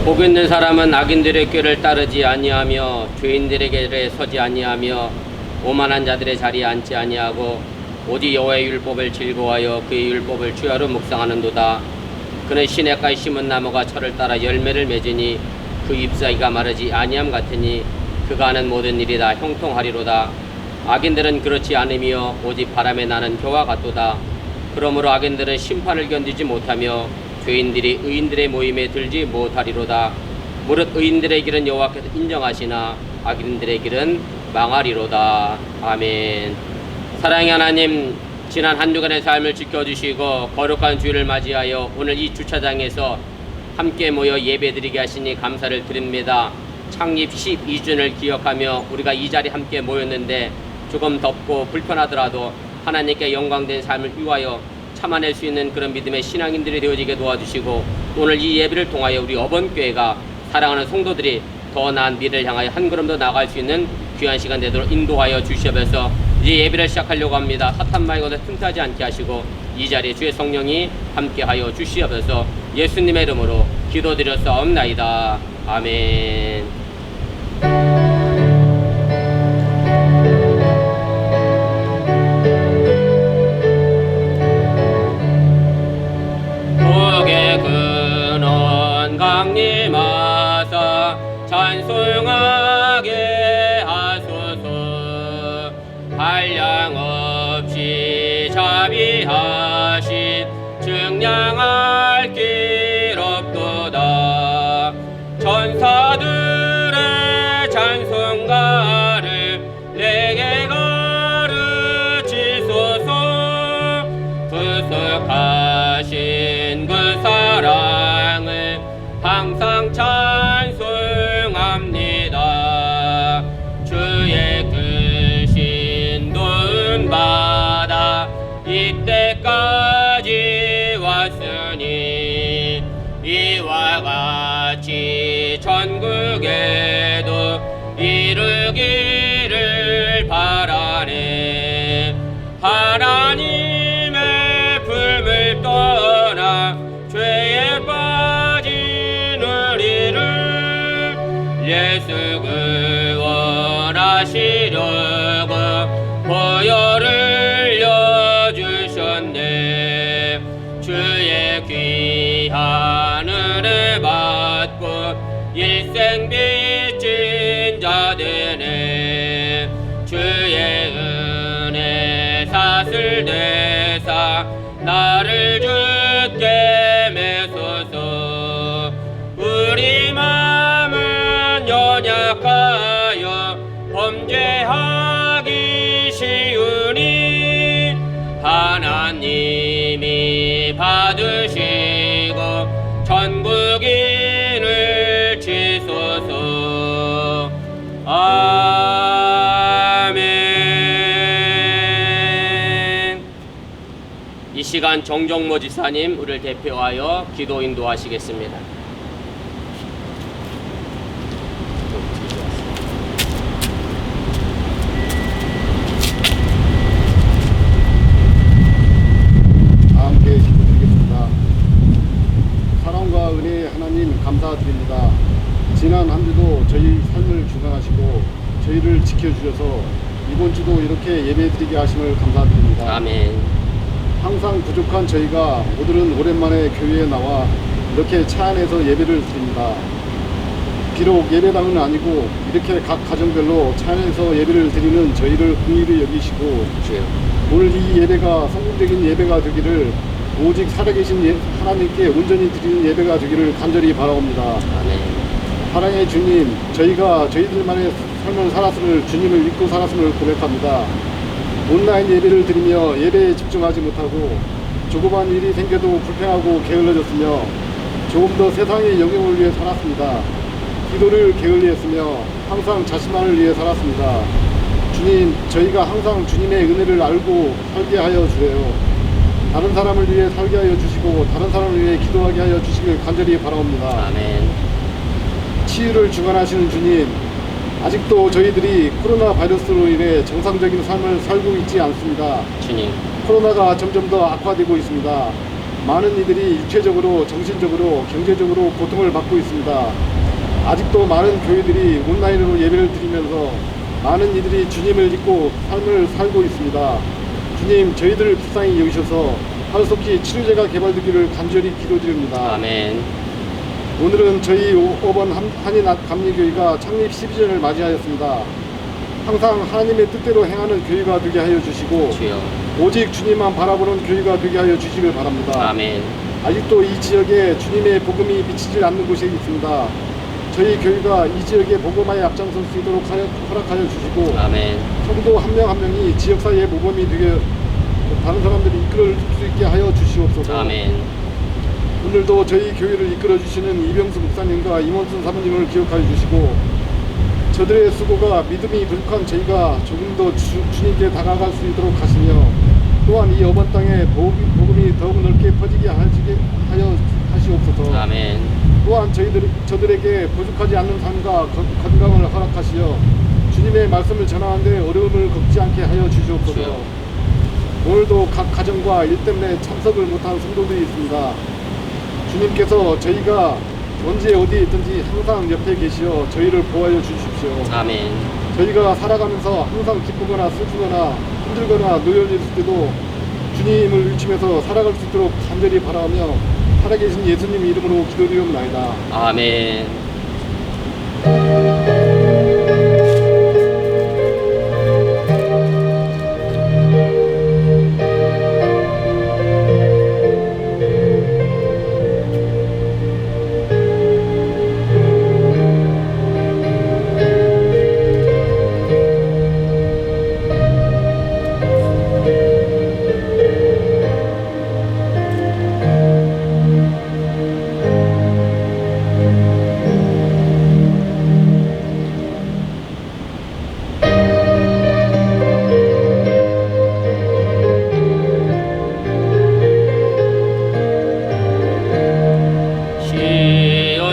복 있는 사람은 악인들의 꾀를 따르지 아니하며 죄인들의 길에 서지 아니하며 오만한 자들의 자리에 앉지 아니하고 오직 여호와의 율법을 즐거워하여 그의 율법을 주야로 묵상하는도다. 그는 시냇가에 심은 나무가 철을 따라 열매를 맺으니 그 잎사귀가 마르지 아니함 같으니 그가 하는 모든 일이 다 형통하리로다. 악인들은 그렇지 않으며 오직 바람에 나는 겨와 같도다. 그러므로 악인들은 심판을 견디지 못하며 죄인들이 의인들의 모임에 들지 못하리로다. 무릇 의인들의 길은 여호와께서 인정하시나 악인들의 길은 망하리로다. 아멘. 사랑의 하나님, 지난 한 주간의 삶을 지켜주시고 거룩한 주일을 맞이하여 오늘 이 주차장에서 함께 모여 예배드리게 하시니 감사를 드립니다. 창립 12주년을 기억하며 우리가 이 자리에 함께 모였는데 조금 덥고 불편하더라도 하나님께 영광된 삶을 위하여 참아낼 수 있는 그런 믿음의 신앙인들이 되어지게 도와주시고 오늘 이 예배를 통하여 우리 어번교회가 사랑하는 성도들이 더 나은 미래를 향하여 한 걸음 더 나아갈 수 있는 귀한 시간 되도록 인도하여 주시옵소서. 이제 예배를 시작하려고 합니다. 사탄마의 것에 틈타지 않게 하시고 이 자리에 주의 성령이 함께하여 주시옵소서. 예수님의 이름으로 기도드렸사옵나이다. 아멘. 복의 근원 강림하사 찬송하게 하소서. 한량없이 자비하신 증량할 길 없도다. 천사들의 찬송가를 내게 가르치소서. 구속하신 그 사랑을 항상 찬송합니다. 주의 크신 도움 받아 이때까지 왔으니 이와 같이 천국에도 이르기를 바라네. 하나님의 품을 떠나 죄에 빠진 우리를 예수 구원하시려고 보혈을 흘려주셨네. 주의 귀한 은혜 받고 일생 빚진 자되네. 주의 은혜 사슬대사 나를 주께 메소서. 우리 마음은 연약하여 범죄하기 쉬우니 하나님이 받으시고 천국인을 주소서. 아멘. 이 시간 정정모 지사님 우리를 대표하여 기도 인도하시겠습니다. 함께 기도드리겠습니다. 사랑과 은혜의 하나님 감사드립니다. 지난 한 주도 저희 삶을 주관하시고 저희를 지켜주셔서 이번 주도 이렇게 예배드리게 하심을 감사드립니다. 아멘. 항상 부족한 저희가 오늘은 오랜만에 교회에 나와 이렇게 차 안에서 예배를 드립니다. 비록 예배당은 아니고 이렇게 각 가정별로 차 안에서 예배를 드리는 저희를 긍휼히 여기시고 오늘 이 예배가 성공적인 예배가 되기를 오직 살아계신 하나님께 온전히 드리는 예배가 되기를 간절히 바라옵니다. 아멘. 사랑의 주님, 저희가 저희들만의 삶을 살았음을 주님을 믿고 살았음을 고백합니다. 온라인 예배를 드리며 예배에 집중하지 못하고 조그만 일이 생겨도 불편하고 게을러졌으며 조금 더 세상의 영역을 위해 살았습니다. 기도를 게을리했으며 항상 자신만을 위해 살았습니다. 주님, 저희가 항상 주님의 은혜를 알고 살게 하여 주세요. 다른 사람을 위해 살게 하여 주시고 다른 사람을 위해 기도하게 하여 주시길 간절히 바라옵니다. 아멘. 치유를 주관하시는 주님, 아직도 저희들이 코로나 바이러스로 인해 정상적인 삶을 살고 있지 않습니다. 주님. 코로나가 점점 더 악화되고 있습니다. 많은 이들이 육체적으로, 정신적으로, 경제적으로 고통을 받고 있습니다. 아직도 많은 교회들이 온라인으로 예배를 드리면서 많은 이들이 주님을 믿고 삶을 살고 있습니다. 주님, 저희들을 불쌍히 여기셔서 하루속히 치료제가 개발되기를 간절히 기도드립니다. 아멘. 오늘은 저희 5번 한인감리교회가 창립 12주년을 맞이하였습니다. 항상 하나님의 뜻대로 행하는 교회가 되게 하여 주시고 주여. 오직 주님만 바라보는 교회가 되게 하여 주시길 바랍니다. 아멘. 아직도 이 지역에 주님의 복음이 미치지 않는 곳이 있습니다. 저희 교회가 이 지역에 복음화에 앞장설 수 있도록 허락하여 주시고 아멘. 성도 한 명 한 명이 지역사회의 모범이 되게 다른 사람들이 이끌어 수 있게 하여 주시옵소서. 아멘. 오늘도 저희 교회를 이끌어 주시는 이병수 목사님과 임원순 사모님을 기억하여 주시고 저들의 수고가 믿음이 부족한 저희가 조금 더 주님께 다가갈 수 있도록 하시며 또한 이 어번 땅에 복음이 더욱 넓게 퍼지게 하여 하시옵소서. 아멘. 또한 저들에게 부족하지 않는 삶과 건강을 허락하시어 주님의 말씀을 전하는데 어려움을 겪지 않게 하여 주시옵소서. 주여. 오늘도 각 가정과 일 때문에 참석을 못한 성도들이 있습니다. 주님께서 저희가 언제 어디에 있든지 항상 옆에 계시어 저희를 보호하여 주십시오. 아멘. 저희가 살아가면서 항상 기쁘거나 슬프거나 힘들거나 노여질 때도 주님을 외치면서 살아갈 수 있도록 간절히 바라며 살아계신 예수님 이름으로 기도드리옵나이다. 아멘.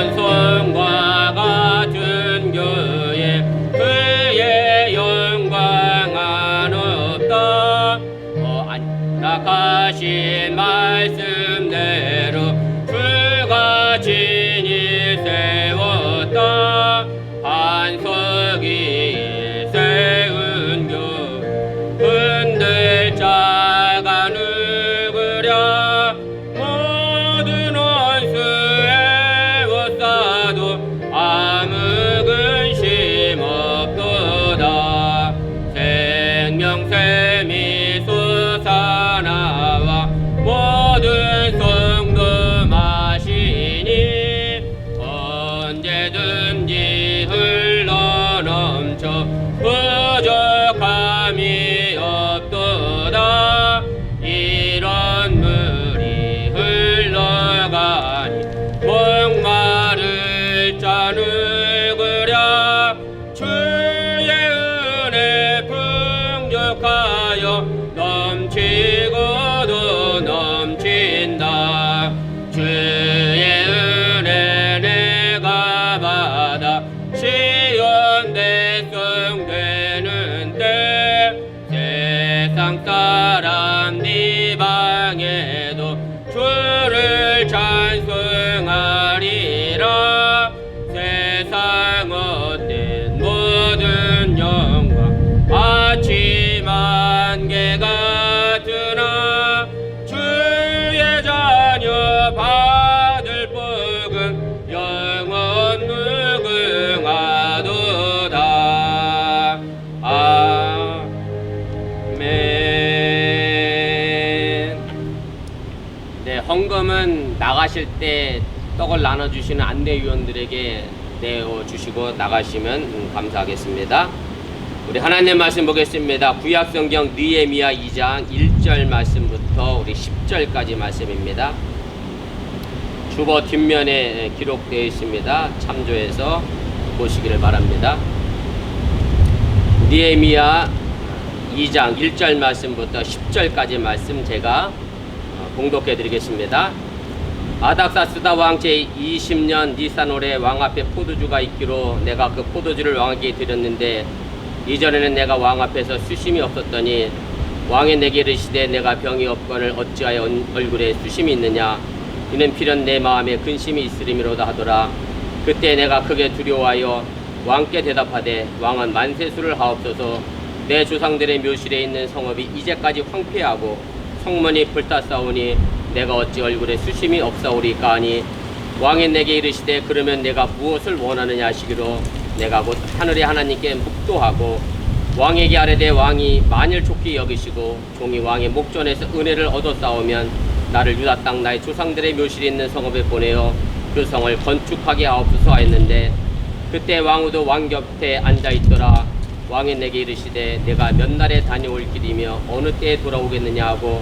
시온성과 같은 교회 그의 영광은 없다. 안락하신 말씀대로 불가진이 세웠다. 반석이 세운 교회 흔들 자가 누구랴. 모든 원수에 워싸도 아무 근심 없도다. 생명샘이 솟아나와 모든 성도 마시니 언제든지 흘러넘쳐 부족함이 없도다. 이런 물이 흘러가니 목마를 자 누구랴. 주의 은혜 풍족하여 넘치고도 넘친다. 주의 은혜 내가 받아 시온 백성 되는 때 세상 사람 네 방에도 주를 찬송하리라. 세상 얻는 모든 영광 아침 안개 같으나 주의 자녀 받을 복은 영원 무궁하도다. 아멘. 네, 헌금은 나가실 때 떡을 나눠주시는 안내위원들에게 내어주시고 나가시면 감사하겠습니다. 우리 하나님 말씀 보겠습니다. 구약성경 느헤미야 2장 1절 말씀부터 우리 10절까지 말씀입니다. 주보 뒷면에 기록되어 있습니다. 참조해서 보시기를 바랍니다. 느헤미야 2장 1절 말씀부터 10절까지 말씀 제가 봉독해 드리겠습니다. 아닥사스다 왕 제20년 니산월에 왕 앞에 포도주가 있기로 내가 그 포도주를 왕에게 드렸는데 이전에는 내가 왕 앞에서 수심이 없었더니 왕이 내게 이르시되 내가 병이 없거늘 어찌하여 얼굴에 수심이 있느냐. 이는 필연 내 마음에 근심이 있으리미로다 하더라. 그때 내가 크게 두려워하여 왕께 대답하되 왕은 만세수를 하옵소서. 내 조상들의 묘실에 있는 성읍이 이제까지 황폐하고 성문이 불탔사오니 내가 어찌 얼굴에 수심이 없사오리까 하니 왕이 내게 이르시되 그러면 내가 무엇을 원하느냐 하시기로 내가 곧 하늘의 하나님께 묵도하고 왕에게 아뢰되 왕이 만일 좋게 여기시고 종이 왕의 목전에서 은혜를 얻어싸우면 나를 유다 땅 나의 조상들의 묘실에 있는 성읍에 보내어 그 성을 건축하게 하옵소서 하였는데 그때 왕후도 왕 곁에 앉아있더라. 왕이 내게 이르시되 내가 몇 날에 다녀올 길이며 어느 때에 돌아오겠느냐 하고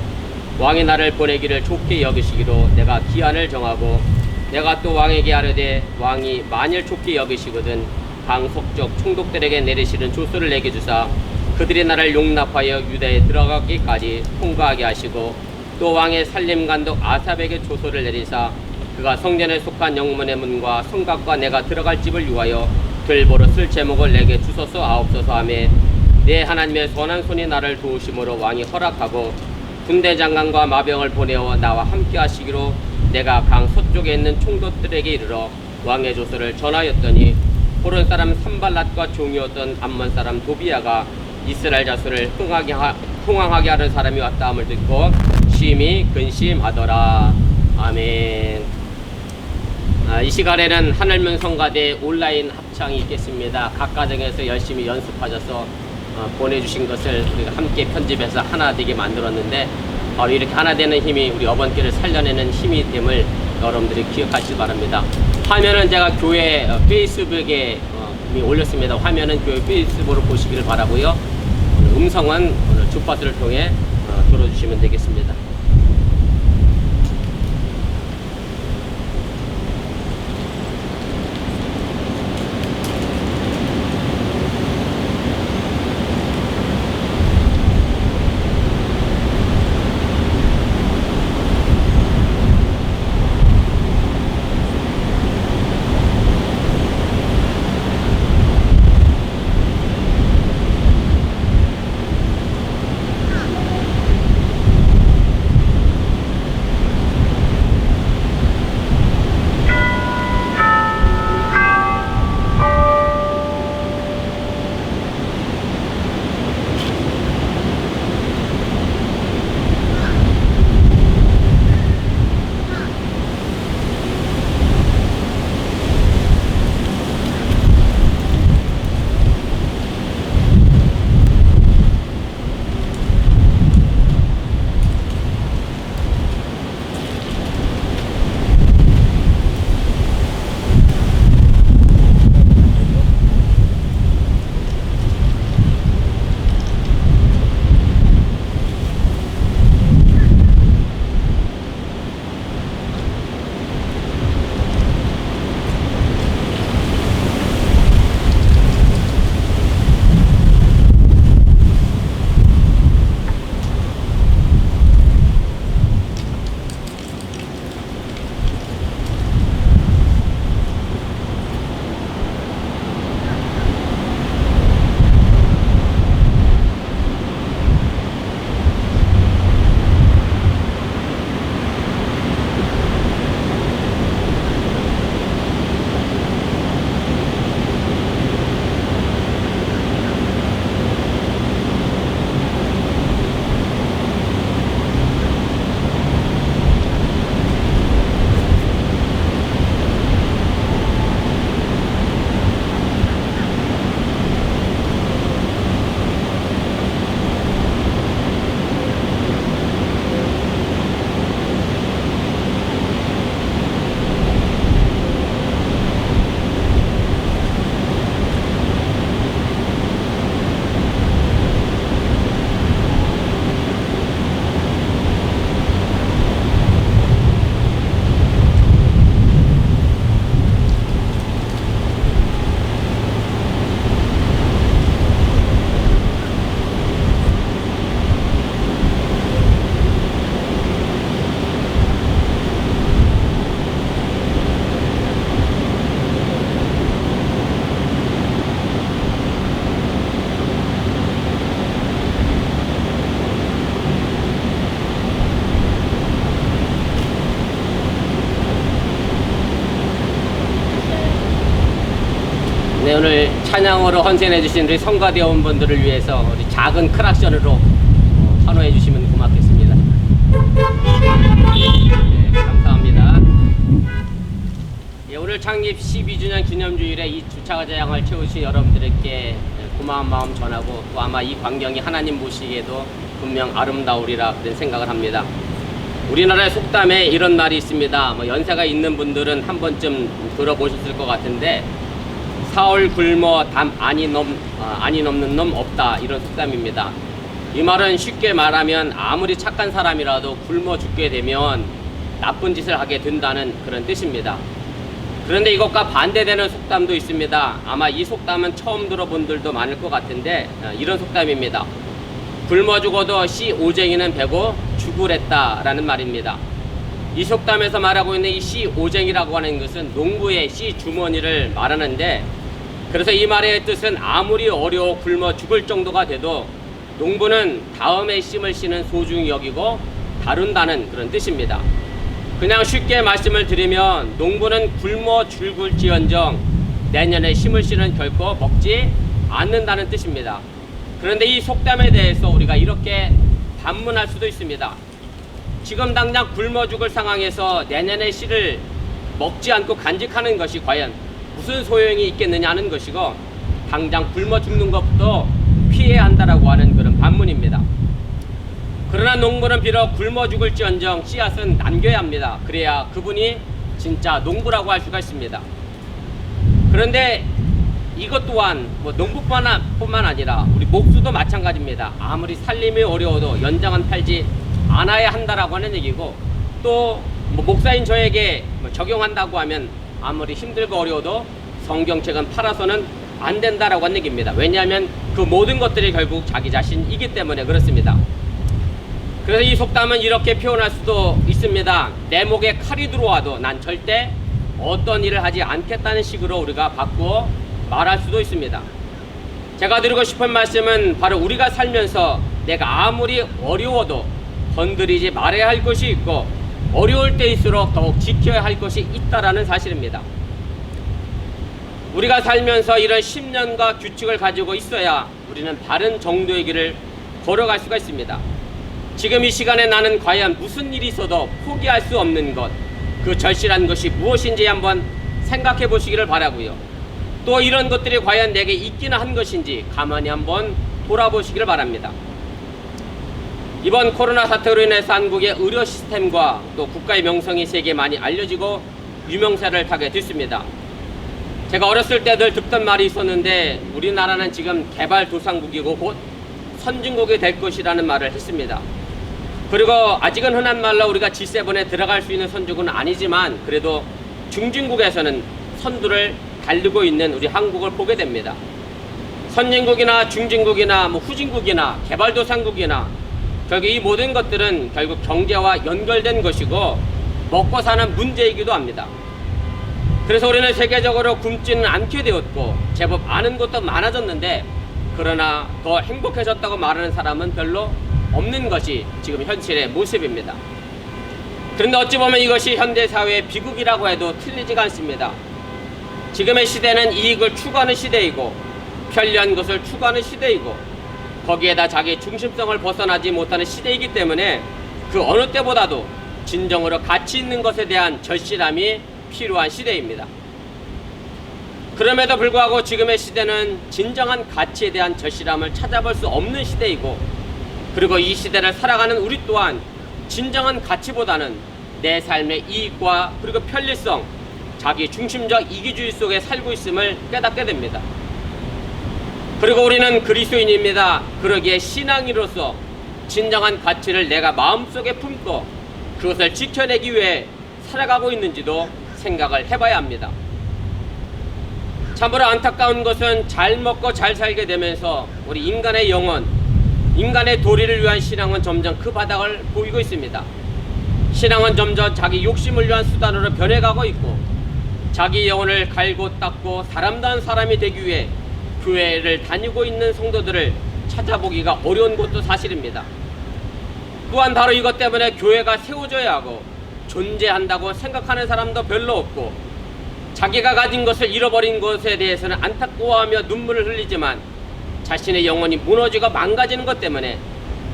왕이 나를 보내기를 좋게 여기시기로 내가 기한을 정하고 내가 또 왕에게 아뢰되 왕이 만일 좋게 여기시거든 강 서쪽 총독들에게 내리시는 조서를 내게 주사 그들이 나를 용납하여 유다에 들어가기까지 통과하게 하시고 또 왕의 살림감독 아삽에게 조서를 내리사 그가 성전에 속한 영문의 문과 성곽과 내가 들어갈 집을 유하여 들보로 쓸 제목을 내게 주소서 하옵소서 하며 내 하나님의 선한 손이 나를 도우심으로 왕이 허락하고 군대 장관과 마병을 보내어 나와 함께 하시기로 내가 강 서쪽에 있는 총독들에게 이르러 왕의 조서를 전하였더니 호른 사람 산발랏과 종이었던 암몬 사람 도비야가 이스라엘 자손을 흥황하게 하는 사람이 왔다 함을 듣고 심히 근심하더라. 아멘. 이 시간에는 하늘문 성가대 온라인 합창이 있겠습니다. 각 가정에서 열심히 연습하셔서 보내주신 것을 우리가 함께 편집해서 하나 되게 만들었는데 바로 이렇게 하나 되는 힘이 우리 어번길을 살려내는 힘이 됨을 여러분들이 기억하시기 바랍니다. 화면은 제가 교회 페이스북에 이미 올렸습니다. 화면은 교회 페이스북으로 보시기를 바라고요. 음성은 오늘 주파수를 통해 들어주시면 되겠습니다. 네, 오늘 찬양으로 헌신해 주신 우리 성가대원분들을 위해서 우리 작은 크락션으로 환호해 주시면 고맙겠습니다. 네, 감사합니다. 예, 오늘 창립 12주년 기념주일에 이 주차장을 채우신 여러분들께 고마운 마음 전하고, 또 아마 이 광경이 하나님 보시기에도 분명 아름다우리라 그런 생각을 합니다. 우리나라의 속담에 이런 말이 있습니다. 연세가 있는 분들은 한 번쯤 들어보셨을 것 같은데, 사흘 굶어 담 안이 넘는 놈 없다, 이런 속담입니다. 이 말은 쉽게 말하면 아무리 착한 사람이라도 굶어 죽게 되면 나쁜 짓을 하게 된다는 그런 뜻입니다. 그런데 이것과 반대되는 속담도 있습니다. 아마 이 속담은 처음 들어본 분들도 많을 것 같은데, 이런 속담입니다. 굶어 죽어도 씨 오쟁이는 배고 죽으랬다 라는 말입니다. 이 속담에서 말하고 있는 이 씨 오쟁이라고 하는 것은 농부의 씨 주머니를 말하는데, 그래서 이 말의 뜻은 아무리 어려워 굶어 죽을 정도가 돼도 농부는 다음에 씨을 씨는 소중히 여기고 다룬다는 그런 뜻입니다. 그냥 쉽게 말씀을 드리면 농부는 굶어 죽을지언정 내년에 심을 씨는 결코 먹지 않는다는 뜻입니다. 그런데 이 속담에 대해서 우리가 이렇게 반문할 수도 있습니다. 지금 당장 굶어 죽을 상황에서 내년에 씨를 먹지 않고 간직하는 것이 과연 무슨 소용이 있겠느냐 하는 것이고, 당장 굶어 죽는 것부터 피해야 한다라고 하는 그런 반문입니다. 그러나 농부는 비록 굶어 죽을지언정 씨앗은 남겨야 합니다. 그래야 그분이 진짜 농부라고 할 수가 있습니다. 그런데 이것 또한 농부뿐만 아니라 우리 목수도 마찬가지입니다. 아무리 살림이 어려워도 연장은 팔지 않아야 한다라고 하는 얘기고, 또 목사인 저에게 적용한다고 하면 아무리 힘들고 어려워도 성경책은 팔아서는 안 된다라고 하는 얘기입니다. 왜냐하면 그 모든 것들이 결국 자기 자신이기 때문에 그렇습니다. 그래서 이 속담은 이렇게 표현할 수도 있습니다. 내 목에 칼이 들어와도 난 절대 어떤 일을 하지 않겠다는 식으로 우리가 바꾸어 말할 수도 있습니다. 제가 드리고 싶은 말씀은 바로 우리가 살면서 내가 아무리 어려워도 건드리지 말아야 할 것이 있고, 어려울 때일수록 더욱 지켜야 할 것이 있다라는 사실입니다. 우리가 살면서 이런 신념과 규칙을 가지고 있어야 우리는 바른 정도의 길을 걸어갈 수가 있습니다. 지금 이 시간에 나는 과연 무슨 일이 있어도 포기할 수 없는 것, 그 절실한 것이 무엇인지 한번 생각해 보시기를 바라고요. 또 이런 것들이 과연 내게 있기는 한 것인지 가만히 한번 돌아보시기를 바랍니다. 이번 코로나 사태로 인해서 한국의 의료 시스템과 또 국가의 명성이 세계에 많이 알려지고 유명세를 타게 됐습니다. 제가 어렸을 때 늘 듣던 말이 있었는데, 우리나라는 지금 개발도상국이고 곧 선진국이 될 것이라는 말을 했습니다. 그리고 아직은 흔한 말로 우리가 G7에 들어갈 수 있는 선진국은 아니지만, 그래도 중진국에서는 선두를 달리고 있는 우리 한국을 보게 됩니다. 선진국이나 중진국이나 후진국이나 개발도상국이나 결국 이 모든 것들은 결국 경제와 연결된 것이고 먹고 사는 문제이기도 합니다. 그래서 우리는 세계적으로 굶지는 않게 되었고 제법 아는 것도 많아졌는데, 그러나 더 행복해졌다고 말하는 사람은 별로 없는 것이 지금 현실의 모습입니다. 그런데 어찌 보면 이것이 현대사회의 비극이라고 해도 틀리지가 않습니다. 지금의 시대는 이익을 추구하는 시대이고 편리한 것을 추구하는 시대이고, 거기에다 자기 중심성을 벗어나지 못하는 시대이기 때문에 그 어느 때보다도 진정으로 가치 있는 것에 대한 절실함이 필요한 시대입니다. 그럼에도 불구하고 지금의 시대는 진정한 가치에 대한 절실함을 찾아볼 수 없는 시대이고, 그리고 이 시대를 살아가는 우리 또한 진정한 가치보다는 내 삶의 이익과 그리고 편리성, 자기 중심적 이기주의 속에 살고 있음을 깨닫게 됩니다. 그리고 우리는 그리스도인입니다. 그러기에 신앙인으로서 진정한 가치를 내가 마음속에 품고 그것을 지켜내기 위해 살아가고 있는지도 생각을 해봐야 합니다. 참으로 안타까운 것은 잘 먹고 잘 살게 되면서 우리 인간의 영혼, 인간의 도리를 위한 신앙은 점점 그 바닥을 보이고 있습니다. 신앙은 점점 자기 욕심을 위한 수단으로 변해가고 있고, 자기 영혼을 갈고 닦고 사람다운 사람이 되기 위해 교회를 다니고 있는 성도들을 찾아보기가 어려운 것도 사실입니다. 또한 바로 이것 때문에 교회가 세워져야 하고 존재한다고 생각하는 사람도 별로 없고, 자기가 가진 것을 잃어버린 것에 대해서는 안타까워하며 눈물을 흘리지만 자신의 영혼이 무너지고 망가지는 것 때문에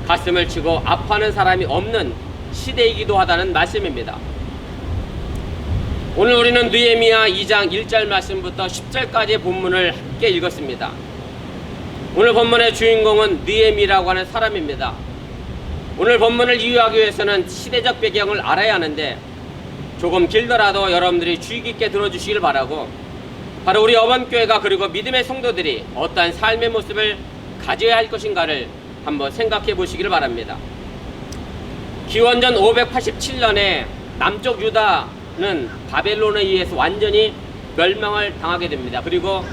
가슴을 치고 아파하는 사람이 없는 시대이기도 하다는 말씀입니다. 오늘 우리는 느헤미야 2장 1절 말씀부터 10절까지의 본문을 함께 읽었습니다. 오늘 본문의 주인공은 느헤미라고 하는 사람입니다. 오늘 본문을 이해하기 위해서는 시대적 배경을 알아야 하는데 조금 길더라도 여러분들이 주의 깊게 들어주시길 바라고, 바로 우리 어번교회가 그리고 믿음의 성도들이 어떠한 삶의 모습을 가져야 할 것인가를 한번 생각해 보시길 바랍니다. 기원전 587년에 남쪽 유다는 바벨론에 의해서 완전히 멸망을 당하게 됩니다. 그리고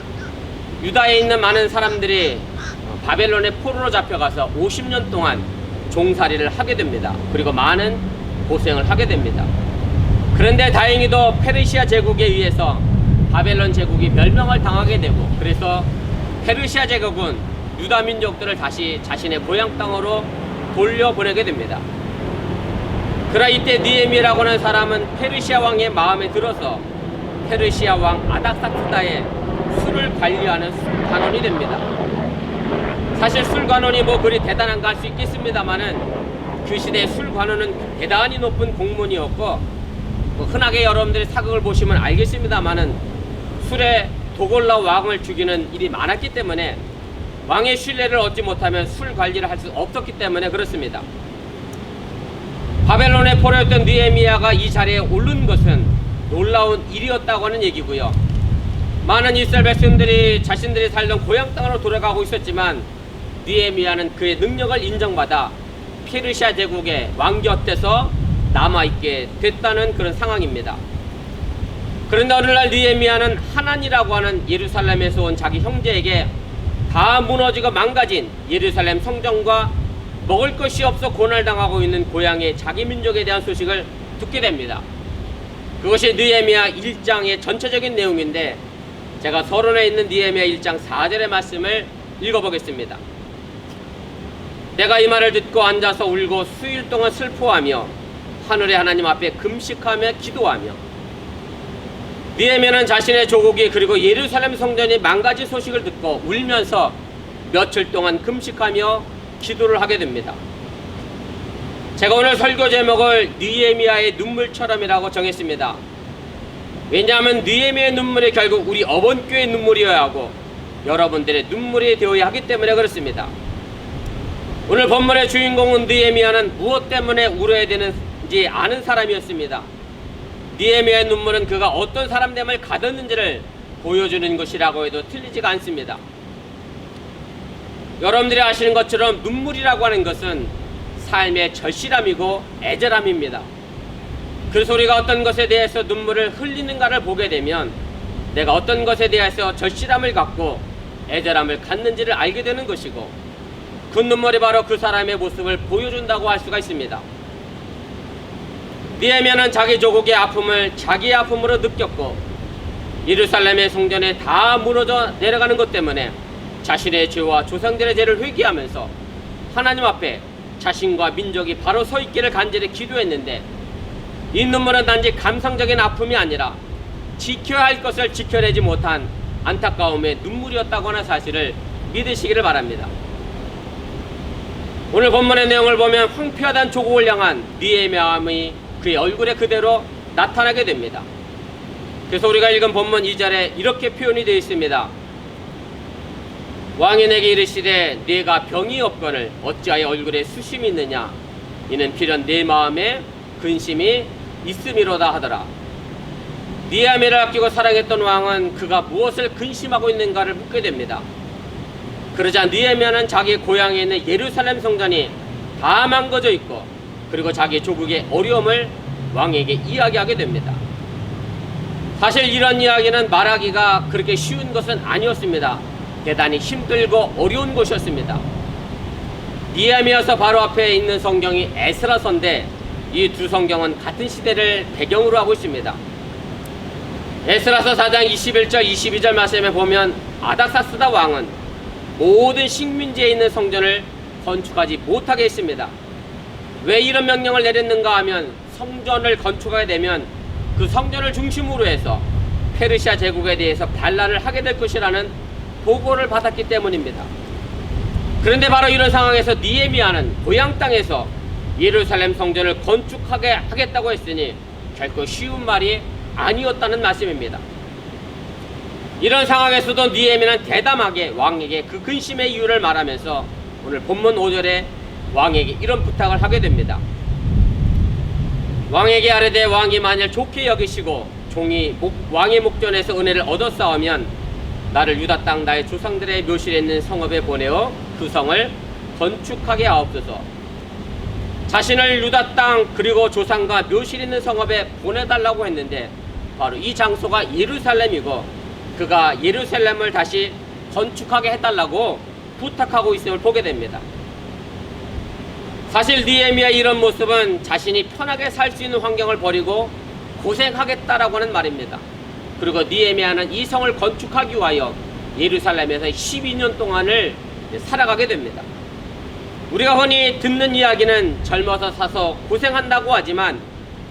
유다에 있는 많은 사람들이 바벨론의 포로로 잡혀가서 50년 동안 종살이를 하게 됩니다. 그리고 많은 고생을 하게 됩니다. 그런데 다행히도 페르시아 제국에 의해서 바벨론 제국이 멸망을 당하게 되고, 그래서 페르시아 제국은 유다 민족들을 다시 자신의 고향 땅으로 돌려보내게 됩니다. 그러나 이때 느헤미라고 하는 사람은 페르시아 왕의 마음에 들어서 페르시아 왕 아닥사스다의 술을 관리하는 술관원이 됩니다. 사실 술관원이 뭐 그리 대단한가 할 수 있겠습니다만은 그 시대의 술관원은 대단히 높은 공무원이었고, 흔하게 여러분들이 사극을 보시면 알겠습니다만은 술에 도골라 왕을 죽이는 일이 많았기 때문에 왕의 신뢰를 얻지 못하면 술 관리를 할 수 없었기 때문에 그렇습니다. 바벨론의 포로였던 느헤미야가 이 자리에 오른 것은 놀라운 일이었다고 하는 얘기고요. 많은 이스라엘 백성들이 자신들이 살던 고향 땅으로 돌아가고 있었지만 느헤미야는 그의 능력을 인정받아 페르시아 제국의 왕 곁에서 남아있게 됐다는 그런 상황입니다. 그런데 어느 날 느헤미야는 하난이라고 하는 예루살렘에서 온 자기 형제에게 다 무너지고 망가진 예루살렘 성전과 먹을 것이 없어 고난당하고 있는 고향의 자기 민족에 대한 소식을 듣게 됩니다. 그것이 느헤미야 1장의 전체적인 내용인데, 제가 서론에 있는 느헤미야 1장 4절의 말씀을 읽어보겠습니다. 내가 이 말을 듣고 앉아서 울고 수일 동안 슬퍼하며 하늘의 하나님 앞에 금식하며 기도하며, 느헤미야는 자신의 조국이 그리고 예루살렘 성전이 망가진 소식을 듣고 울면서 며칠 동안 금식하며 기도를 하게 됩니다. 제가 오늘 설교 제목을 느헤미야의 눈물처럼이라고 정했습니다. 왜냐하면 느헤미야의 눈물이 결국 우리 어번교회의 눈물이어야 하고 여러분들의 눈물이 되어야 하기 때문에 그렇습니다. 오늘 본문의 주인공은 느헤미야는 무엇 때문에 울어야 되는지 아는 사람이었습니다. 느헤미야의 눈물은 그가 어떤 사람 됨을 가졌는지를 보여주는 것이라고 해도 틀리지가 않습니다. 여러분들이 아시는 것처럼 눈물이라고 하는 것은 삶의 절실함이고 애절함입니다. 그래서 우리가 어떤 것에 대해서 눈물을 흘리는가를 보게 되면 내가 어떤 것에 대해서 절실함을 갖고 애절함을 갖는지를 알게 되는 것이고, 그 눈물이 바로 그 사람의 모습을 보여준다고 할 수가 있습니다. 느헤미야는 자기 조국의 아픔을 자기의 아픔으로 느꼈고, 예루살렘의 성전에 다 무너져 내려가는 것 때문에 자신의 죄와 조상들의 죄를 회개하면서 하나님 앞에 자신과 민족이 바로 서 있기를 간절히 기도했는데, 이 눈물은 단지 감성적인 아픔이 아니라 지켜야 할 것을 지켜내지 못한 안타까움의 눈물이었다고 하는 사실을 믿으시기를 바랍니다. 오늘 본문의 내용을 보면 황폐하단 조국을 향한 느헤미야의 그의 얼굴에 그대로 나타나게 됩니다. 그래서 우리가 읽은 본문 2절에 이렇게 표현이 되어 있습니다. 왕이 내게 이르시되 네가 병이 없거늘 어찌하여 얼굴에 수심이 있느냐, 이는 필연 내 마음에 근심이 있음이로다 하더라. 느헤미야를 아끼고 사랑했던 왕은 그가 무엇을 근심하고 있는가를 묻게 됩니다. 그러자 느헤미야는 자기 고향에 있는 예루살렘 성전이 다 망가져 있고, 그리고 자기 조국의 어려움을 왕에게 이야기하게 됩니다. 사실 이런 이야기는 말하기가 그렇게 쉬운 것은 아니었습니다. 대단히 힘들고 어려운 것이었습니다. 느헤미야서 바로 앞에 있는 성경이 에스라서인데, 이 두 성경은 같은 시대를 배경으로 하고 있습니다. 에스라서 4장 21절 22절 말씀에 보면 아닥사스다 왕은 모든 식민지에 있는 성전을 건축하지 못하게 했습니다. 왜 이런 명령을 내렸는가 하면 성전을 건축하게 되면 그 성전을 중심으로 해서 페르시아 제국에 대해서 반란을 하게 될 것이라는 보고를 받았기 때문입니다. 그런데 바로 이런 상황에서 느헤미야는 고향 땅에서 예루살렘 성전을 건축하게 하겠다고 했으니 결코 쉬운 말이 아니었다는 말씀입니다. 이런 상황에서도 느헤미야는 대담하게 왕에게 그 근심의 이유를 말하면서 오늘 본문 5절에 왕에게 이런 부탁을 하게 됩니다. 왕에게 아뢰되 왕이 만일 좋게 여기시고 종이 왕의 목전에서 은혜를 얻었사오면 나를 유다 땅 나의 조상들의 묘실에 있는 성읍에 보내어 그 성을 건축하게 하옵소서. 자신을 유다 땅 그리고 조상과 묘실 있는 성읍에 보내달라고 했는데 바로 이 장소가 예루살렘이고 그가 예루살렘을 다시 건축하게 해달라고 부탁하고 있음을 보게 됩니다. 사실 느헤미야의 이런 모습은 자신이 편하게 살 수 있는 환경을 버리고 고생하겠다라고 하는 말입니다. 그리고 느헤미야는 이 성을 건축하기 위하여 예루살렘에서 12년 동안을 살아가게 됩니다. 우리가 흔히 듣는 이야기는 젊어서 사서 고생한다고 하지만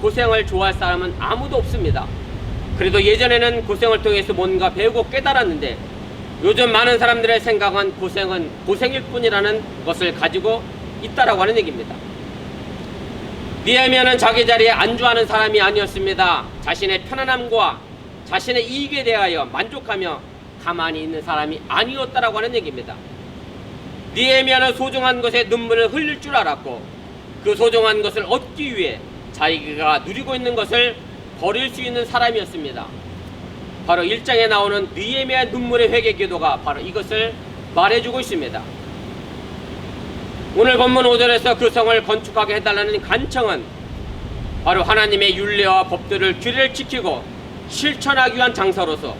고생을 좋아할 사람은 아무도 없습니다. 그래도 예전에는 고생을 통해서 뭔가 배우고 깨달았는데 요즘 많은 사람들의 생각은 고생은 고생일 뿐이라는 것을 가지고 있다라고 하는 얘기입니다. 느헤미야는 자기 자리에 안주하는 사람이 아니었습니다. 자신의 편안함과 자신의 이익에 대하여 만족하며 가만히 있는 사람이 아니었다라고 하는 얘기입니다. 느헤미야는 소중한 것에 눈물을 흘릴 줄 알았고 그 소중한 것을 얻기 위해 자기가 누리고 있는 것을 버릴 수 있는 사람이었습니다. 바로 1장에 나오는 느헤미야의 눈물의 회개 기도가 바로 이것을 말해주고 있습니다. 오늘 본문 5절에서 그 성을 건축하게 해달라는 간청은 바로 하나님의 율례와 법들을 규례를 지키고 실천하기 위한 장소로서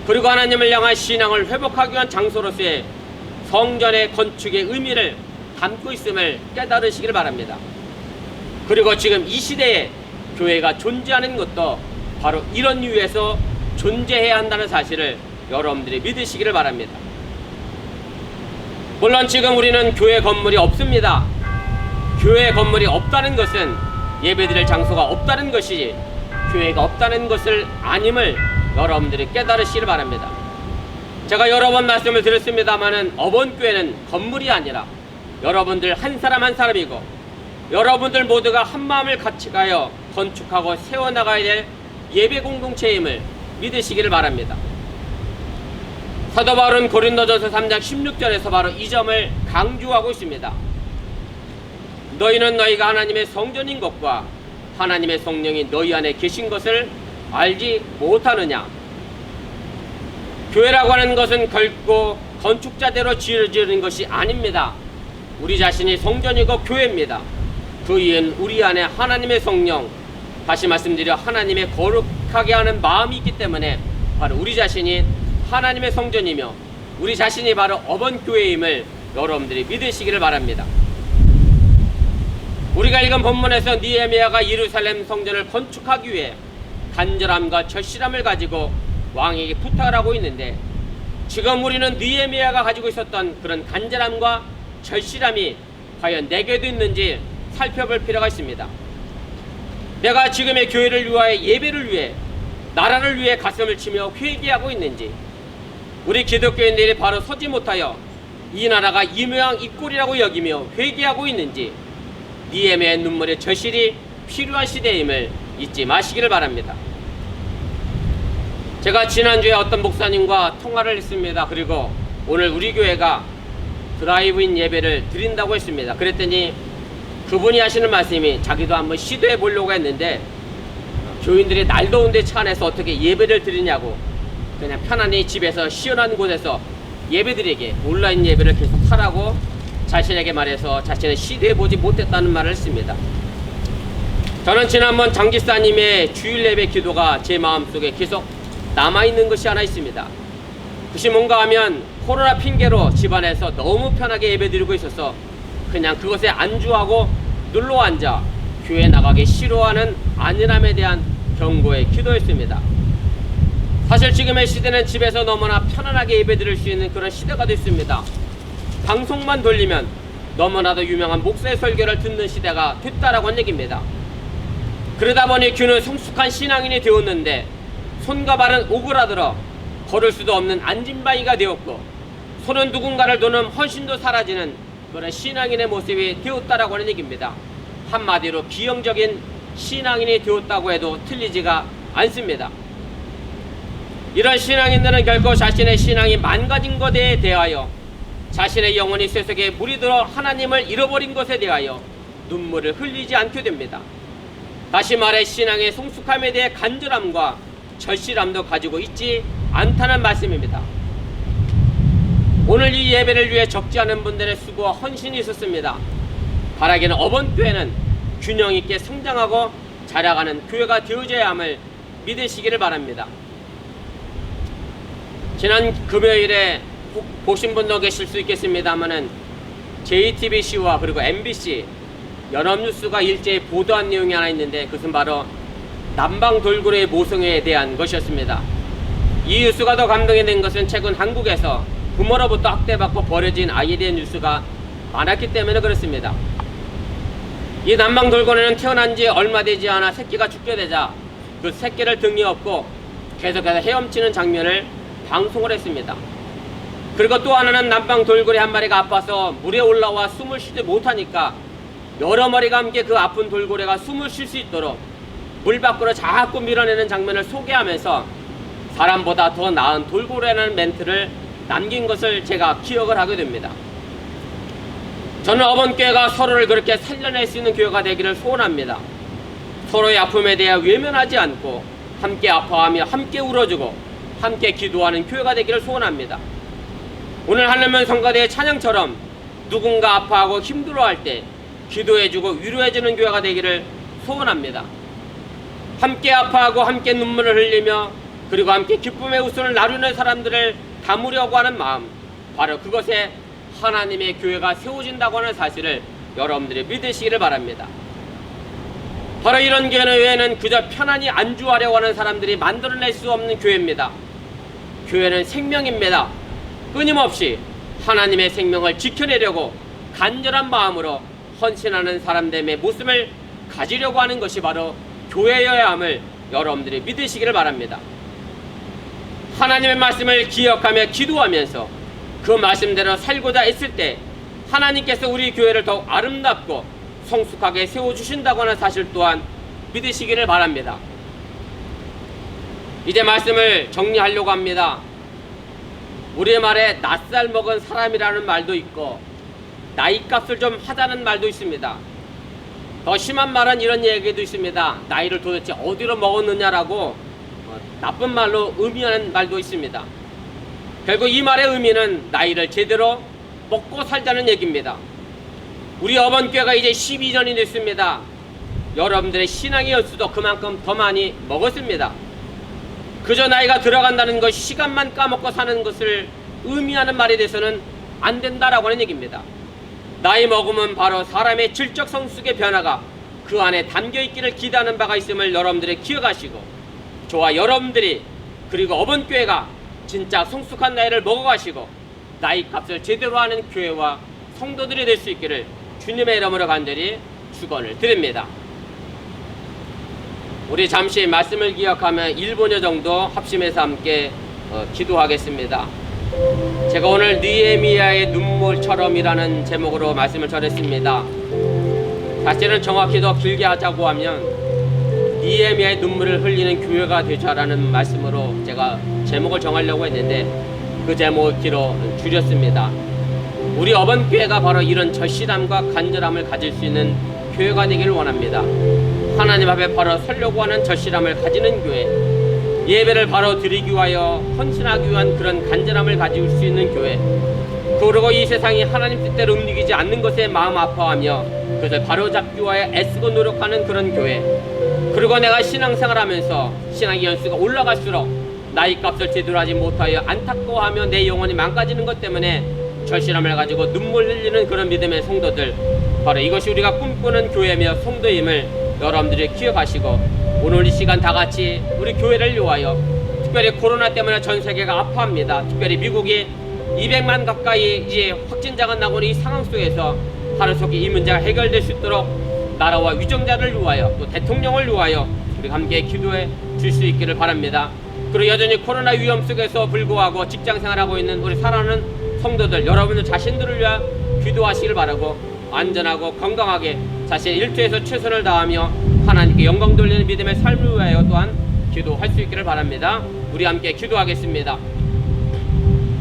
그리고 하나님을 향한 신앙을 회복하기 위한 장소로서의 성전의 건축의 의미를 담고 있음을 깨달으시길 바랍니다. 그리고 지금 이 시대에 교회가 존재하는 것도 바로 이런 이유에서 존재해야 한다는 사실을 여러분들이 믿으시기를 바랍니다. 물론 지금 우리는 교회 건물이 없습니다. 교회 건물이 없다는 것은 예배드릴 장소가 없다는 것이지 교회가 없다는 것을 아님을 여러분들이 깨달으시길 바랍니다. 제가 여러 번 말씀을 드렸습니다마는 어번교회는 건물이 아니라 여러분들 한 사람 한 사람이고 여러분들 모두가 한 마음을 같이 가여 건축하고 세워나가야 될 예배 공동체임을 믿으시기를 바랍니다. 사도 바울은 고린도전서 3장 16절에서 바로 이 점을 강조하고 있습니다. 너희는 너희가 하나님의 성전인 것과 하나님의 성령이 너희 안에 계신 것을 알지 못하느냐. 교회라고 하는 것은 결코 건축자대로 지어지는 것이 아닙니다. 우리 자신이 성전이고 교회입니다. 그 이유는 우리 안에 하나님의 성령, 다시 말씀드려 하나님의 거룩하게 하는 마음이 있기 때문에 바로 우리 자신이 하나님의 성전이며 우리 자신이 바로 어번교회임을 여러분들이 믿으시기를 바랍니다. 우리가 읽은 본문에서 느헤미야가 예루살렘 성전을 건축하기 위해 간절함과 절실함을 가지고 왕에게 부탁을 하고 있는데 지금 우리는 느헤미야가 가지고 있었던 그런 간절함과 절실함이 과연 내게도 있는지 살펴볼 필요가 있습니다. 내가 지금의 교회를 위하여 예배를 위해 나라를 위해 가슴을 치며 회개하고 있는지 우리 기독교인들이 바로 서지 못하여 이 나라가 이 모양 이 꼴이라고 여기며 회개하고 있는지 느헤미야의 눈물의 절실이 필요한 시대임을 잊지 마시기를 바랍니다. 제가 지난주에 어떤 목사님과 통화를 했습니다. 그리고 오늘 우리 교회가 드라이브인 예배를 드린다고 했습니다. 그랬더니 그분이 하시는 말씀이 자기도 한번 시도해 보려고 했는데 교인들이 날 더운데 차 안에서 어떻게 예배를 드리냐고 그냥 편안히 집에서 시원한 곳에서 예배드리게 온라인 예배를 계속 하라고 자신에게 말해서 자신은 시도해보지 못했다는 말을 했습니다. 저는 지난번 장지사님의 주일 예배 기도가 제 마음속에 계속 남아있는 것이 하나 있습니다. 그것이 뭔가 하면 코로나 핑계로 집안에서 너무 편하게 예배드리고 있어서 그냥 그것에 안주하고 눌러앉아 교회 나가기 싫어하는 안일함에 대한 경고의 기도였습니다. 사실 지금의 시대는 집에서 너무나 편안하게 예배드릴 수 있는 그런 시대가 됐습니다. 방송만 돌리면 너무나도 유명한 목사의 설교를 듣는 시대가 됐다라고 하는 얘기입니다. 그러다 보니 교는 성숙한 신앙인이 되었는데 손과 발은 오그라들어 걸을 수도 없는 안진뱅이가 되었고 손은 누군가를 도는 헌신도 사라지는 그런 신앙인의 모습이 되었다라고 하는 얘기입니다. 한마디로 비형적인 신앙인이 되었다고 해도 틀리지가 않습니다. 이런 신앙인들은 결코 자신의 신앙이 망가진 것에 대하여 자신의 영혼이 쇠석에 물이 들어 하나님을 잃어버린 것에 대하여 눈물을 흘리지 않게 됩니다. 다시 말해 신앙의 성숙함에 대해 간절함과 절실함도 가지고 있지 않다는 말씀입니다. 오늘 이 예배를 위해 적지 않은 분들의 수고와 헌신이 있었습니다. 바라기는 어번교회는 균형 있게 성장하고 자라가는 교회가 되어져야 함을 믿으시기를 바랍니다. 지난 금요일에 보신 분도 계실 수 있겠습니다만은 JTBC와 그리고 MBC 연합뉴스가 일제히 보도한 내용이 하나 있는데 그것은 바로 남방 돌고래의 모성애에 대한 것이었습니다. 이 뉴스가 더 감동이 된 것은 최근 한국에서 부모로부터 학대받고 버려진 아이에 대한 뉴스가 많았기 때문에 그렇습니다. 이 남방 돌고래는 태어난 지 얼마 되지 않아 새끼가 죽게 되자 그 새끼를 등에 업고 계속해서 헤엄치는 장면을 방송을 했습니다. 그리고 또 하나는 남방 돌고래 한 마리가 아파서 물에 올라와 숨을 쉬지 못하니까 여러 마리가 함께 그 아픈 돌고래가 숨을 쉴 수 있도록 물 밖으로 자꾸 밀어내는 장면을 소개하면서 사람보다 더 나은 돌고래라는 멘트를 남긴 것을 제가 기억을 하게 됩니다. 저는 어번교회가 서로를 그렇게 살려낼 수 있는 교회가 되기를 소원합니다. 서로의 아픔에 대해 외면하지 않고 함께 아파하며 함께 울어주고 함께 기도하는 교회가 되기를 소원합니다. 오늘 하늘문 성가대의 찬양처럼 누군가 아파하고 힘들어할 때 기도해주고 위로해주는 교회가 되기를 소원합니다. 함께 아파하고 함께 눈물을 흘리며 그리고 함께 기쁨의 웃음을 나누는 사람들을 담으려고 하는 마음, 바로 그것에 하나님의 교회가 세워진다고 하는 사실을 여러분들이 믿으시기를 바랍니다. 바로 이런 교회는 그저 편안히 안주하려고 하는 사람들이 만들어낼 수 없는 교회입니다. 교회는 생명입니다. 끊임없이 하나님의 생명을 지켜내려고 간절한 마음으로 헌신하는 사람들의 모습을 가지려고 하는 것이 바로 교회여야 함을 여러분들이 믿으시기를 바랍니다. 하나님의 말씀을 기억하며 기도하면서 그 말씀대로 살고자 했을 때 하나님께서 우리 교회를 더욱 아름답고 성숙하게 세워주신다고 하는 사실 또한 믿으시기를 바랍니다. 이제 말씀을 정리하려고 합니다. 우리말에 낯살 먹은 사람이라는 말도 있고 나이값을 좀 하자는 말도 있습니다. 더 심한 말은 이런 얘기도 있습니다. 나이를 도대체 어디로 먹었느냐라고 나쁜 말로 의미하는 말도 있습니다. 결국 이 말의 의미는 나이를 제대로 먹고 살자는 얘기입니다. 우리 어번교회가 이제 12년이 됐습니다. 여러분들의 신앙의 연수도 그만큼 더 많이 먹었습니다. 그저 나이가 들어간다는 것이 시간만 까먹고 사는 것을 의미하는 말에 대해서는 안 된다라고 하는 얘기입니다. 나이 먹으면 바로 사람의 질적 성숙의 변화가 그 안에 담겨있기를 기대하는 바가 있음을 여러분들이 기억하시고 저와 여러분들이 그리고 어번교회가 진짜 성숙한 나이를 먹어가시고 나이값을 제대로 하는 교회와 성도들이 될 수 있기를 주님의 이름으로 간절히 축원을 드립니다. 우리 잠시 말씀을 기억하며 1분여 정도 합심해서 함께 기도하겠습니다. 제가 오늘 느헤미야의 눈물처럼이라는 제목으로 말씀을 전했습니다. 사실은 정확히 더 길게 하자고 하면 느헤미야의 눈물을 흘리는 교회가 되자라는 말씀으로 제가 제목을 정하려고 했는데 그 제목을 길어 줄였습니다. 우리 어번교회가 바로 이런 절실함과 간절함을 가질 수 있는 교회가 되기를 원합니다. 하나님 앞에 바로 서려고 하는 절실함을 가지는 교회, 예배를 바로 드리기 위하여 헌신하기 위한 그런 간절함을 가질 수 있는 교회, 그리고 이 세상이 하나님 뜻대로 움직이지 않는 것에 마음 아파하며 그것을 바로잡기 위하여 애쓰고 노력하는 그런 교회, 그리고 내가 신앙생활하면서 신앙의 연수가 올라갈수록 나이값을 제대로 하지 못하여 안타까워하며 내 영혼이 망가지는 것 때문에 절실함을 가지고 눈물 흘리는 그런 믿음의 성도들, 바로 이것이 우리가 꿈꾸는 교회며 성도임을 여러분들이 기억하시고 오늘 이 시간 다 같이 우리 교회를 위하여, 특별히 코로나 때문에 전 세계가 아파합니다. 특별히 미국이 200만 가까이 이제 확진자가 나오는 이 상황 속에서 하루속히 이 문제가 해결될 수 있도록 나라와 위정자를 위하여 또 대통령을 위하여 우리 함께 기도해 줄 수 있기를 바랍니다. 그리고 여전히 코로나 위험 속에서 불구하고 직장 생활하고 있는 우리 사랑하는 성도들 여러분들 자신들을 위해 기도하시길 바라고 안전하고 건강하게 자신의 일터에서 최선을 다하며 하나님께 영광 돌리는 믿음의 삶을 위하여 또한 기도할 수 있기를 바랍니다. 우리 함께 기도하겠습니다.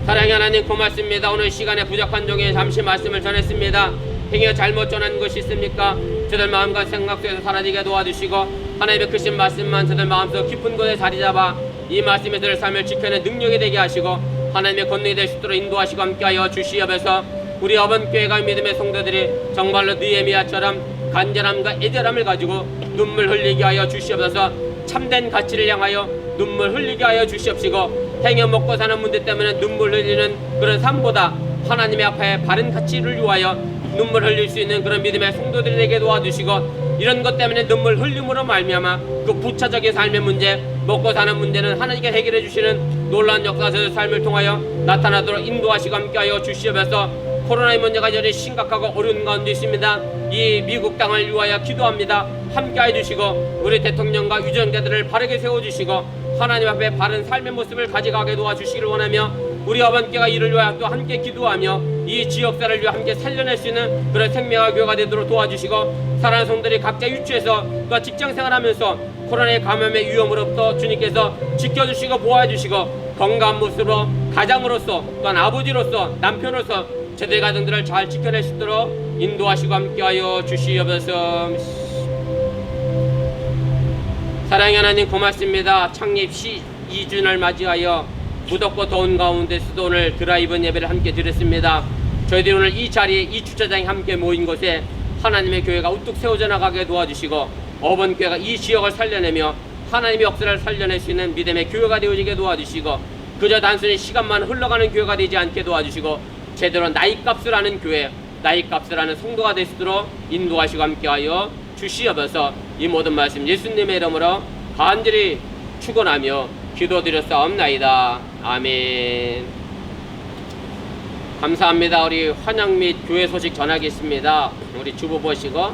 사랑의 하나님 고맙습니다. 오늘 시간에 부족한 종에 잠시 말씀을 전했습니다. 행여 잘못 전한 것이 있습니까? 저들 마음과 생각 속에서 사라지게 도와주시고 하나님의 크신 말씀만 저들 마음속 깊은 곳에 자리 잡아 이 말씀이 저들 삶을 지켜내는 능력이 되게 하시고 하나님의 권능이 될 수 있도록 인도하시고 함께하여 주시옵소서. 우리 어번교회가 믿음의 성도들이 정말로 느헤미야처럼 간절함과 애절함을 가지고 눈물 흘리게 하여 주시옵소서. 참된 가치를 향하여 눈물 흘리게 하여 주시옵시고 행여 먹고 사는 문제 때문에 눈물 흘리는 그런 삶보다 하나님의 앞에 바른 가치를 위하여 눈물 흘릴 수 있는 그런 믿음의 성도들이 되게 도와주시고 이런 것 때문에 눈물 흘림으로 말미암아 그 부차적인 삶의 문제 먹고 사는 문제는 하나님께 해결해 주시는 놀라운 역사의 삶을 통하여 나타나도록 인도하시고 함께하여 주시옵소서. 코로나의 문제가 여전히 심각하고 어려운 가운데 있습니다. 이 미국 땅을 위하여 기도합니다. 함께해 주시고 우리 대통령과 유전자들을 바르게 세워주시고 하나님 앞에 바른 삶의 모습을 가져가게 도와주시기를 원하며 우리 어번교회가 이를 위하여 또 함께 기도하며 이 지역사를 위해 함께 살려낼 수 있는 그런 생명의 교회가 되도록 도와주시고 사랑하는 성도들이 각자 유치해서 또 직장생활하면서 코로나의 감염의 위험으로부터 주님께서 지켜주시고 보호해주시고 건강한 모습으로 가장으로서 또한 아버지로서 남편으로서 제들 가정들을 잘 지켜낼 수 있도록 인도하시고 함께하여 주시옵소서. 사랑의 하나님 고맙습니다. 창립 12주년을 맞이하여 무덥고 더운 가운데서도 오늘 드라이브 예배를 함께 드렸습니다. 저희들이 오늘 이 자리에 이 주차장에 함께 모인 곳에 하나님의 교회가 우뚝 세워져 나가게 도와주시고 어번교회가 이 지역을 살려내며 하나님의 역사를 살려낼 수 있는 믿음의 교회가 되어지게 도와주시고 그저 단순히 시간만 흘러가는 교회가 되지 않게 도와주시고 제대로 나이값을 하는 교회, 나이값을 하는 성도가 될 수 있도록 인도하시고 함께하여 주시옵소서. 이 모든 말씀 예수님의 이름으로 간절히 축원하며 기도드렸사옵나이다. 아멘. 감사합니다. 우리 환영 및 교회 소식 전하겠습니다. 우리 주보 보시고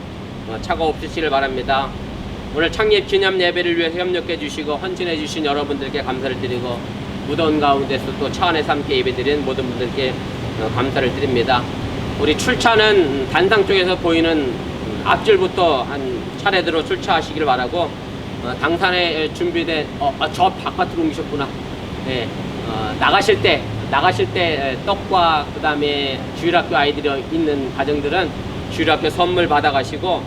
차가 없으시길 바랍니다. 오늘 창립 기념 예배를 위해서 협력해 주시고 헌신해 주신 여러분들께 감사를 드리고 무더운 가운데서 또 차 안에서 함께 예배드리는 모든 분들께 감사를 드립니다. 우리 출차는 단상 쪽에서 보이는 앞줄부터 한 차례대로 출차하시길 바라고 당산에 준비된 저 바깥으로 옮기셨구나. 네, 나가실 때 떡과 그 다음에 주일학교 아이들이 있는 가정들은 주일학교 선물 받아가시고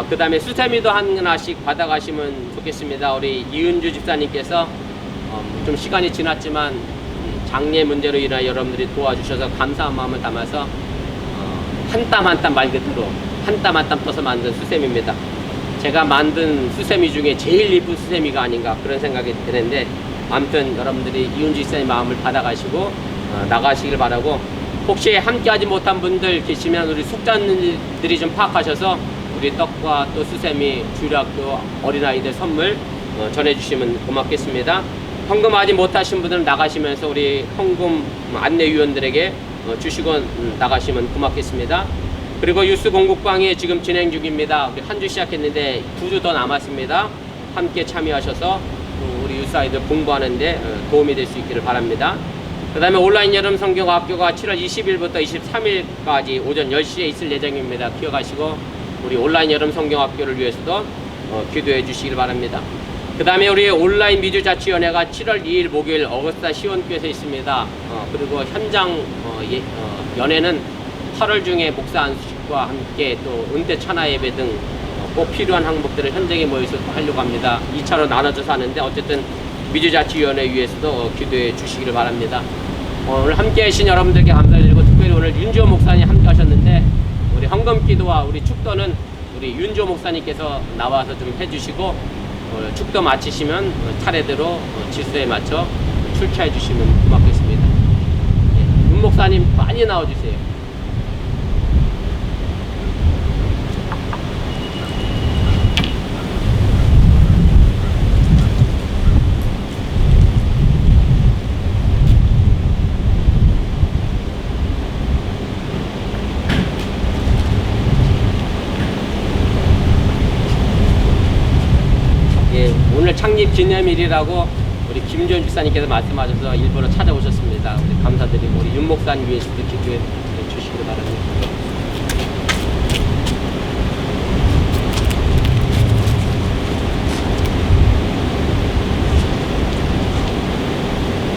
그 다음에 수세미도 하나씩 받아가시면 좋겠습니다. 우리 이은주 집사님께서 좀 시간이 지났지만 장례 문제로 인하여 여러분들이 도와주셔서 감사한 마음을 담아서 한 땀 한 땀 말 그대로 한 땀 한 땀 떠서 만든 수세미입니다. 제가 만든 수세미 중에 제일 예쁜 수세미가 아닌가 그런 생각이 드는데 아무튼 여러분들이 이은주 집사님 마음을 받아가시고 나가시길 바라고 혹시 함께하지 못한 분들 계시면 우리 속자들이 좀 파악하셔서 우리 떡과 또 수세미 주일학교 어린아이들 선물 전해주시면 고맙겠습니다. 헌금하지 못하신 분들은 나가시면서 우리 헌금 안내위원들에게 주시고 나가시면 고맙겠습니다. 그리고 유스 공국방이 지금 진행 중입니다. 한 주 시작했는데 9주 더 남았습니다. 함께 참여하셔서 우리 유스 아이들 공부하는데 도움이 될 수 있기를 바랍니다. 그 다음에 온라인 여름 성경학교가 7월 20일부터 23일까지 오전 10시에 있을 예정입니다. 기억하시고 우리 온라인 여름 성경학교를 위해서도 기도해 주시길 바랍니다. 그 다음에 우리 온라인 미주자치위원회가 7월 2일 목요일 어거스타 시원교에서 있습니다. 그리고 현장 연회는 8월 중에 목사 안수식과 함께 또 은퇴 찬화 예배 등 꼭 필요한 항목들을 현장에 모여서 하려고 합니다. 2차로 나눠져서 하는데 어쨌든 미주자치위원회 위해서도 기도해 주시기를 바랍니다. 오늘 함께 하신 여러분들께 감사드리고 특별히 오늘 윤지호 목사님 함께 하셨는데 우리 헌금 기도와 우리 축도는 우리 윤지호 목사님께서 나와서 좀 해주시고 축도 마치시면 차례대로 질서에 맞춰 출차해 주시면 고맙겠습니다. 윤 목사님 많이 나와주세요. 오늘 창립 기념일이라고 우리 김주현 집사님께서 말씀하셔서 일부러 찾아오셨습니다. 우리 감사드리고 우리 윤 목사님 위해서도 기도해 주시기 바랍니다.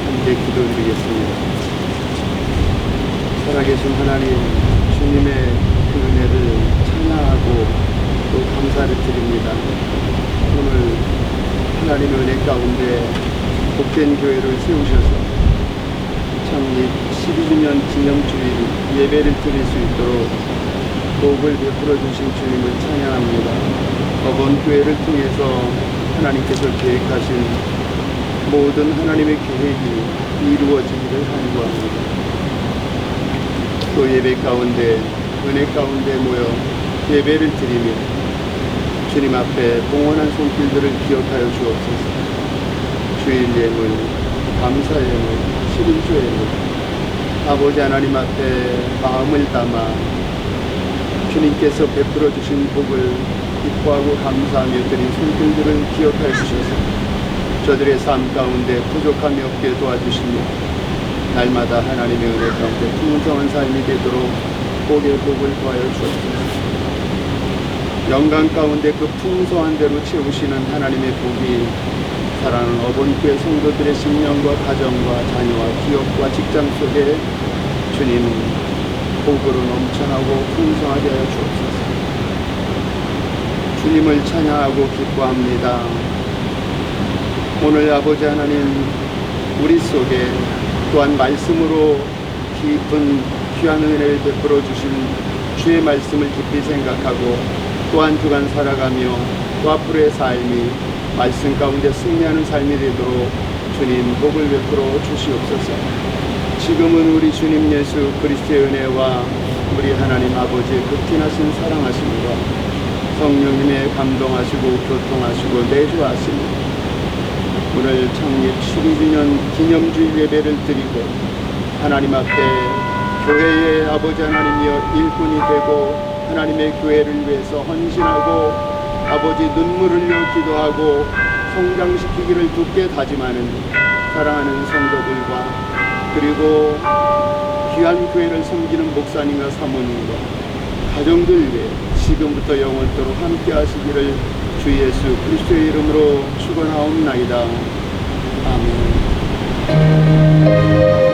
함께 기도드리겠습니다. 살아계신 하나님, 주님의 그 은혜를 찬양하고 또 감사를 드립니다. 오늘 하나님의 은혜 가운데 복된 교회를 세우셔서 창립 12주년 기념주일 예배를 드릴 수 있도록 복을 베풀어 주신 주님을 찬양합니다. 이번 교회를 통해서 하나님께서 계획하신 모든 하나님의 계획이 이루어지기를 간구합니다. 또 예배 가운데 은혜 가운데 모여 예배를 드리며 주님 앞에 봉헌한 손길들을 기억하여 주옵소서. 주일 예물, 감사 예물, 11조 예물, 아버지 하나님 앞에 마음을 담아 주님께서 베풀어 주신 복을 기뻐하고 감사하며 드린 손길들을 기억하여 주셔서 저들의 삶 가운데 부족함이 없게 도와주시며 날마다 하나님의 은혜 가운데 풍성한 삶이 되도록 복의 복을 더하여 주옵소서. 영광 가운데 그 풍성한 대로 채우시는 하나님의 복이 사랑하는 어본교회 성도들의 신령과 가정과 자녀와 기업과 직장 속에 주님 복으로 넘쳐나고 풍성하게 하여 주옵소서. 주님을 찬양하고 기뻐합니다. 오늘 아버지 하나님 우리 속에 또한 말씀으로 깊은 귀한 은혜를 베풀어 주신 주의 말씀을 깊이 생각하고 또한 주간 살아가며 또 앞으로의 삶이 말씀 가운데 승리하는 삶이 되도록 주님 복을 베풀어 주시옵소서. 지금은 우리 주님 예수 그리스도의 은혜와 우리 하나님 아버지의 극진하신 사랑하심과 성령님의 감동하시고 교통하시고 내주하시며 오늘 창립 12주년 기념주일 예배를 드리고 하나님 앞에 교회의 아버지 하나님이여 일꾼이 되고 하나님의 교회를 위해서 헌신하고 아버지 눈물 흘려 기도하고 성장시키기를 굳게 다짐하는 사랑하는 성도들과 그리고 귀한 교회를 섬기는 목사님과 사모님과 가정들 위해 지금부터 영원토록 함께 하시기를 주 예수 그리스도의 이름으로 축원하옵나이다. 아멘.